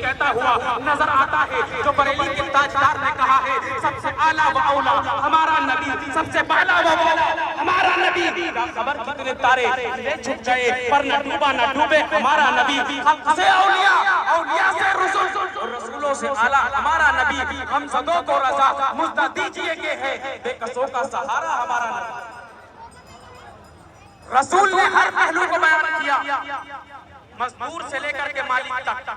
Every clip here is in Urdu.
کہتا ہوا نظر آتا ہے، جو بریلی کے تاجدار نے کہا ہے سب سے اعلیٰ و اولا ہمارا نبی، سب سے بالا و بالا ہمارا نبی، خبر کتنے تارے لے چھپ گئے پر نہ ڈوبا نہ ڈوبے ہمارا نبی، حق سے اولیاء، اولیاء سے رسول اور رسولوں سے اعلیٰ ہمارا نبی، ہم سدوں کو رضا مجدہ دیجئے کہ ہے بے کسوں کا سہارا ہمارا نبی۔ رسول نے ہر پہلو کو بیان کیا، مزدور سے لے کر کے مالک تک،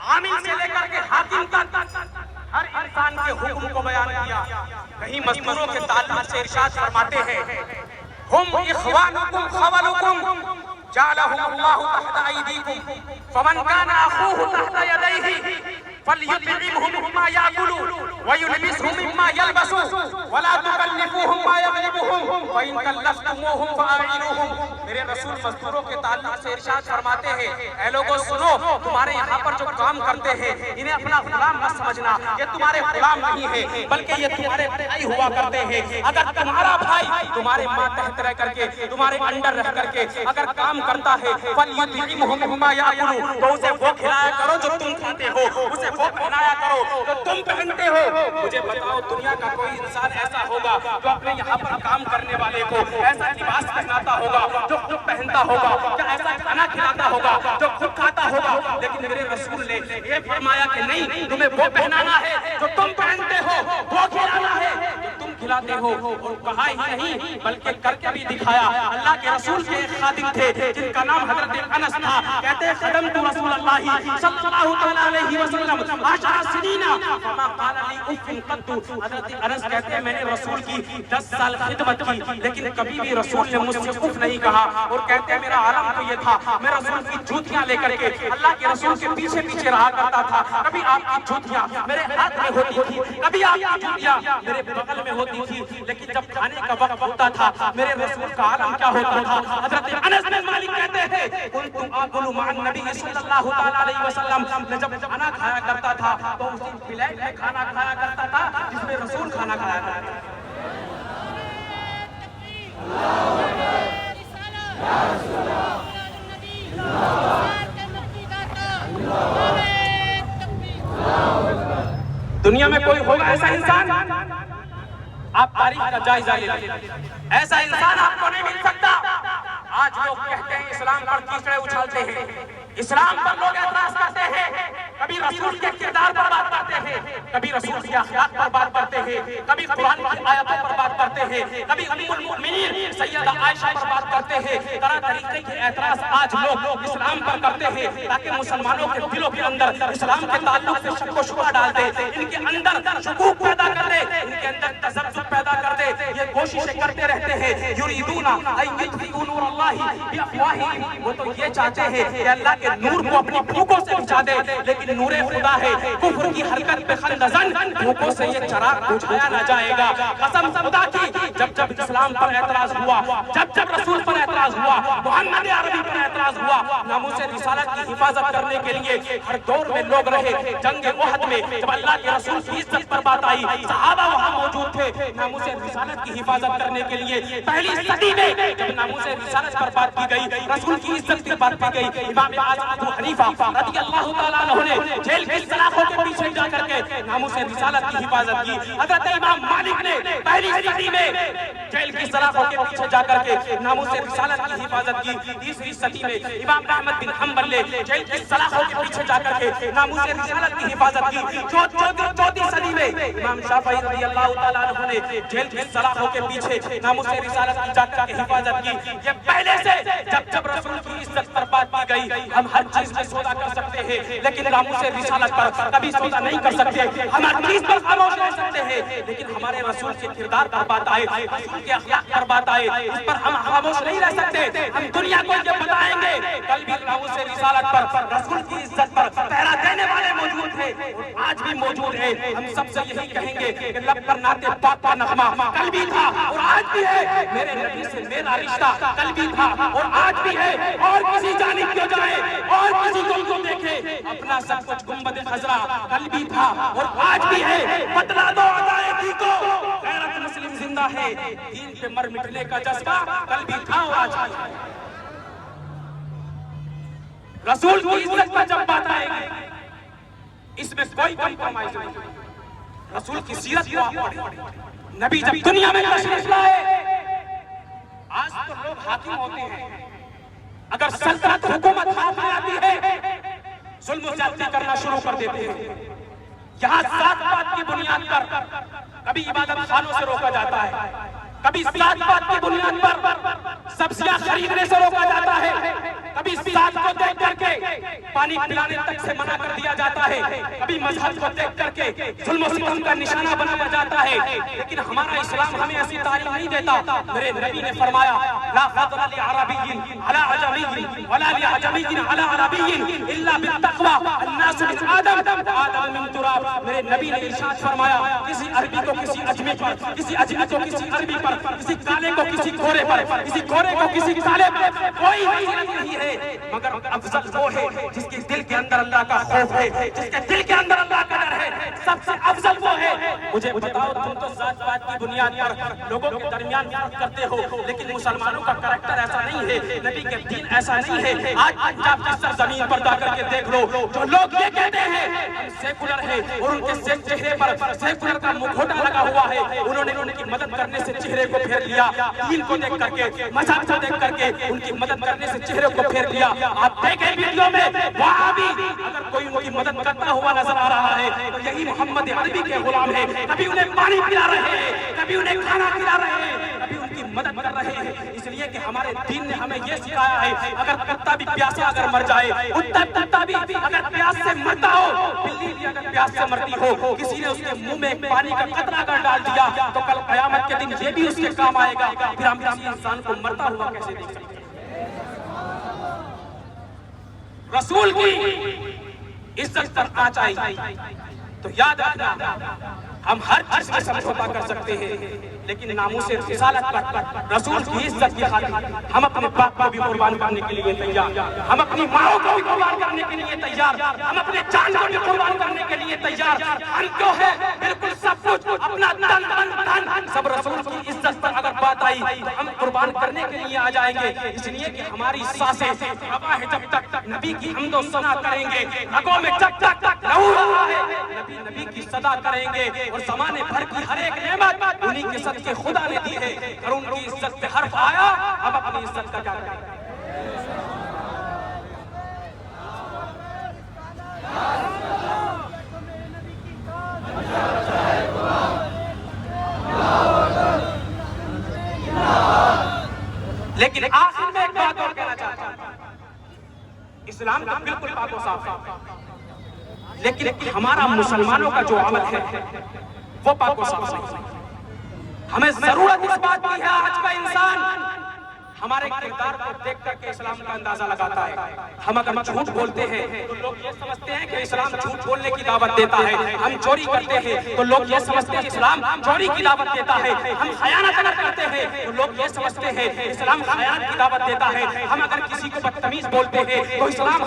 عامل سے لے کر کے حاکم تک، ہر انسان کے حکم کو بیان کیا۔ کہیں مزدوروں کے تعلق سے ارشاد فرماتے ہیں ہم اخوانکم خولکم جعلہم اللہ تحت ایدیکم فمن کان اخوہ تحت یدیہ فلیطعمہ مما یاکل ویلبسہ مما یلبس ولا تکلفوہم ما یغلبہم وان کلفتموہم فاعینوہم۔ میرے رسول مزدوروں کے تعلق سے ارشاد فرماتے ہیں اے لوگوں سنو، تمہارے یہاں پر جو کام کرتے ہیں انہیں اپنا غلام مت سمجھنا، یہ تمہارے غلام نہیں ہے بلکہ یہ تمہارے بھائی ہوا کرتے ہیں۔ اگر تمہارا بھائی تمہارے ماتحت رہ کر کے، تمہارے انڈر رہ کر کے اگر کام کرتا ہے فَلْيُطْعِمْهُ مِمَّا يَأْكُلُ، تو اسے وہ کھلایا کرو جو تم کھاتے ہو، اسے وہ پہنایا کرو جو تم پہنتے ہو۔ مجھے بتاؤ دنیا کا کوئی انسان ایسا ہوگا جو اپنے یہاں پر کام کرنے والے کو ایسا لباس پہناتا ہوگا جو خود پہنتا ہوگا، کیا ایسا کھانا کھلاتا ہوگا جو خود کھاتا ہوگا؟ لیکن میرے رسول نے یہ فرمایا کہ نہیں، تمہیں وہ پہنانا ہے جو تم پہنتے ہو، وہ کھلانا ہے جو تم کھلاتے ہو۔ اور کہا ہی نہیں بلکہ کر کے بھی دکھایا۔ اللہ کے رسول کے ایک خادم تھے جن کا نام حضرت انس تھا، کہتے ہیں خدمت رسول اللہ صلی اللہ علیہ وسلم 10 سنین فما قال لی اف قط۔ حضرت انس کہتے ہیں میں نے رسول کی 10 سال خدمت کی لیکن کبھی بھی رسول نے مجھ سے اف نہیں کہا۔ اور کہتے ہیں میرا عالم تو یہ تھا میں رسول کی جوتیاں لے کر کے اللہ کے رسول کے پیچھے پیچھے رہا کرتا تھا۔ کبھی آپ کی جوتیاں میرے ہاتھ میں ہوتی تھی، کبھی آپ کی جوتیاں میرے بغل میں ہوتی تھی، لیکن جب کھانے کا وقت ہوتا تھا میرے رسول کا عالم کیا ہوتا تھا؟ حضرت انس بن مالک کہتے ہیں کنت آکل مع النبی صلی اللہ علیہ وسلم، میں جب کھانا کھایا کرتا تھا تو اسی پلیٹ میں کھانا کھایا کرتا تھا جس میں رسول کھانا کھایا کرتا تھا۔ دنیا میں کوئی ہوگا ایسا انسان؟ آپ تاریخ کا جائزہ لے لیں، ایسا انسان آپ کو نہیں مل سکتا۔ آج لوگ کہتے ہیں اسلام پر کیچڑے اچھالتے ہیں، اسلام پر لوگ اعتراض کرتے ہیں، کبھی رسول کے کردار پر بات کرتے ہیں، کبھی رسول کے اخلاق پر بات کرتے ہیں، کبھی قرآن کی آیتوں پر بات کرتے ہیں، کبھی ام المؤمنین سیدہ عائشہ پر بات کرتے ہیں۔ طرح طریقے کے اعتراض آج لوگ اسلام پر کرتے ہیں تاکہ مسلمانوں کے دلوں کے اندر اسلام کے تعلق سے شک و شبہ ڈال دے، ان کے اندر شکوک پیدا کر دے، ان کے اندر تذبذب پیدا کر دے۔ یہ کوششیں کرتے رہتے ہیں یریدون ان یطفئوا نور اللہ بافواہہم، وہ تو یہ چاہتے ہیں کہ اللہ کے نور کو اپنی پھونکوں سے بجھا دے، لیکن نور خدا ہے، کفر کی حرکت پہ خندزن پھونکوں سے یہ چراغ بجھایا نہ جائے گا۔ قسم خدا کی جب جب اسلام پر اعتراض ہوا، جب جب رسول پر اعتراض ہوا، محمد عربی پر اعتراض ہوا، ناموس رسالت کی حفاظت کرنے کے لیے ہر دور میں لوگ رہے۔ جنگ احد میں جب اللہ کے رسول کی عزت پر بات آئی، صحابہ وہاں موجود تھے ناموس رسالت کی حفاظت کرنے کے لیے۔ پہلی صدی میں جب ناموس رسالت پر بات کی گئی، رسول کی عزت کی بات کی گئی، امام اعظم ابو حنیفہ رضی اللہ تعالیٰ عنہ نے جیل کی سلاخوں کے پیچھے جا کر کے ناموس رسالت کی حفاظت کی۔ حضرت امام مالک نے پہلی صدی میں جیل کی سلاخوں کے پیچھے جا کر کے ناموس رسالت کی حفاظت کی۔ تیسری صدی میں امام احمد بن حنبل نے جیل کی سلاخوں کے پیچھے جا کر کے ناموس رسالت کی حفاظت کی۔ چوتھی صدی میں امام شافعی رضی اللہ تعالیٰ عنہ نے جیل کی سلاخوں کے پیچھے ناموس رسالت کی جا کر کے حفاظت کی۔ یہ پہلے سے جب جب رسول کی عزت پر بات کی گئی، ہم ہر چیز میں سودا کر سکتے ہیں لیکن ناموس رسالت پر کبھی سودا نہیں کر سکتے۔ ہم ہر چیز پر خاموش رہ سکتے ہیں لیکن ہمارے رسول کے کردار پر بات آئے، رسول کے اخلاق پر بات آئے، اس پر ہم خاموش نہیں رہ سکتے۔ ہم دنیا کو یہ بتائیں گے کل بھی ناموس رسالت پر، رسول کی عزت پر پہرا دینے والے موجود تھے اور آج بھی موجود ہیں۔ ہم سب سے یہی کہیں گے کہ لب پر نعت پاک کا نغمہ کل بھی تھا اور آج بھی ہے، میرے نبی سے میرا رشتہ کل بھی تھا اور آج بھی ہے، اور کسی جانب کیوں جائے اور کسی کو دیکھے، اپنا سب کچھ گنبد خضرا کل بھی تھا اور آج بھی ہے۔ بتلا دو ادائیگی کو، غیرت مسلم زندہ ہے، دین پہ مر مٹنے کا جذبہ کل بھی تھا اور آج بھی ہے۔ رسول کی عزت پر جب بات آئے گی کوئی کمپرومائز نہیں. رسول کی سیرت کو آپ پڑھیں. نبی جب دنیا میں تشریف لائے، آج تو لوگ حاکم ہوتے ہیں، اگر سلطنت حکومت ہاتھ میں آتی ہے ظلم و زیادتی کرنا شروع کر دیتے ہیں. یہاں ذات پات کی بنیاد پر کبھی عبادت خانوں سے روکا جاتا ہے، کبھی ذات پات کی بنیاد پر سبزیاں خریدنے سے روکا جاتا ہے، کبھی ذات کو دیکھ کر کے پانی پلانے تک سے منع کر دیا جاتا ہے، کبھی مذہب کو دیکھ کر کے ظلم و ستم کا نشانہ بنایا جاتا ہے. لیکن ہمارا اسلام ہمیں ایسی تعلیم نہیں دیتا. میرے نبی نے فرمایا لا فضل لعربی علی عجمی ولا لعجمی علی عربی الا بالتقوی الناس من آدم آدم من تراب. میرے نبی نے ارشاد فرمایا کسی عربی کو کسی اجمی پر، کسی اجمی کو کسی عربی پر، کسی کالے کو کسی گورے پر، کسی گورے کو کسی کالے پر کوئی فضیلت نہیں ہے مگر افضل وہ ہے جس کے دل کے اندر اللہ کا خوف ہے، جس کے دل کے اندر اللہ کا ڈر ہے. سب سے افضل وہ ہے. مجھے بتاؤ تم تو ذات پات کی بنیاد پر لوگوں کے درمیان فرق کرتے ہو، لیکن مسلمانوں کا کریکٹر ایسا نہیں ہے، نبی کے دین ایسا نہیں ہے. آج پنجاب کی سرزمین پر جا کر کے دیکھ لو، جو لوگ یہ کہتے ہیں ہم سیکولر ہیں اور ان کے چہرے پر سیکولر کا مکھوٹا لگا ہوا ہے، انہوں نے ان کی مدد کرنے سے چہرے کو پھیر لیا. دین کو دیکھ کر کے، مذہب کو دیکھ کر کے ان کی مدد کرنے سے چہرے کو پھیر لیا. آپ دیکھیں ویڈیو میں وہاں بھی اگر کوئی ان کی مدد کرتا ہوا نظر آ رہا ہے تو یہی محمد عربی کے غلام ہیں. کبھی انہیں پانی پلا رہے ہیں، کبھی انہیں کھانا کھلا رہے ہیں، کبھی ان کی مدد کر رہے ہیں. اس لیے کہ ہمارے دین نے ہمیں یہ سکھایا ہے اگر کتا بھی پیاسا اگر مر جائے، کتا بھی اگر پیاس سے مرتا ہو، بلی بھی اگر پیاس سے مرتی ہو، کسی نے اس کے منہ میں پانی کا قطرہ اگر ڈال دیا تو کل قیامت کے دن یہ بھی اس کے کام آئے گا. پھر ہم کسی انسان کو مرتا ہوا کیسے دیکھ سکتے ہیں؟ رسول کی عزت پر آ جائے تو یاد رکھنا ہم ہر چیز میں سمجھوتا کر سکتے ہیں، لیکن ناموس رسالت پر، رسول کی عزت کی خاطر ہم اپنے باپ کو بھی قربان کرنے کے لیے تیار، ہم اپنی ماں کو بھی قربان کرنے کے لیے تیار، ہم اپنے جان کو بھی قربان کرنے کے لیے تیار. ہم کیوں ہے بالکل سب کچھ اپنا تن سب رسول کی عزت پر اگر بات آئی ہم قربان کرنے کے لیے آ جائیں گے. اس لیے کہ ہماری سانسیں ہوا ہے جب تک نبی کی حمد و ثنا کریں گے، رگوں میں جب تک لہو رہا ہے نبی کی صدا کریں گے. اور زمانے بھر کی ہر ایک نعمت انہی کے صدقے خدا نے دی ہے. اور ان کی عزت پہ حرف آیا، اب اپنی عزت کا کیا کریں؟ لیکن آخر میں ایک بات اور کہنا چاہتا ہوں، اسلام کا بالکل پاک و صاف ہے، لیکن ہمارا مسلمانوں کا جو عمل ہے وہ پاک و صاف نہیں. ہمیں ضرورت اس بات کی ہے آج کا انسان ہمارے کردار کو دیکھ کر کے اسلام کا اندازہ لگاتا ہے. ہم اگر جھوٹ بولتے ہیں تو لوگ یہ سمجھتے ہیں کہ اسلام جھوٹ بولنے کی دعوت دیتا ہے. ہم چوری کرتے ہیں تو لوگ یہ سمجھتے ہیں کہ اسلام چوری کی دعوت دیتا ہے. ہم خیانت اگر کرتے ہیں تو لوگ یہ سمجھتے ہیں اسلام خیانت کی دعوت دیتا ہے. ہم اگر کسی کو بدتمیز بولتے ہیں تو اسلام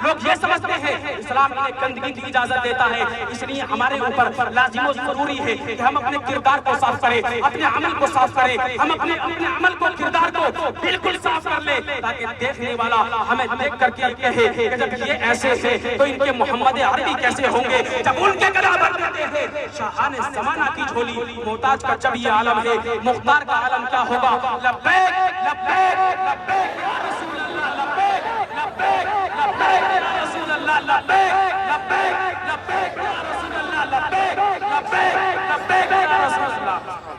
لوگ یہ سمجھتے ہیں اسلام انہیں گندگی کی اجازت دیتا ہے. اس لیے ہمارے اوپر لازم و ضروری ہے کہ ہم اپنے کردار کو صاف کریں، اپنے عمل کو صاف کریں. ہم اپنے عمل کو، کردار کو بالکل صاف کر لے تاکہ دیکھنے والا ہمیں دیکھ کر کے کہے کہ جب یہ ایسے تھے تو ان کے محمد عربی کیسے ہوں گے. جب ان کے گلا بھر دیتے ہیں شاہان زمانہ کی جھولی، محتاج کا جب یہ عالم ہے مختار کا عالم کیا ہوگا. لبیک لبیک لبیک یا رسول اللہ، لبیک لبیک لبیک یا رسول اللہ، لبیک لبیک لبیک یا رسول اللہ، لبیک لبیک لبیک یا رسول اللہ.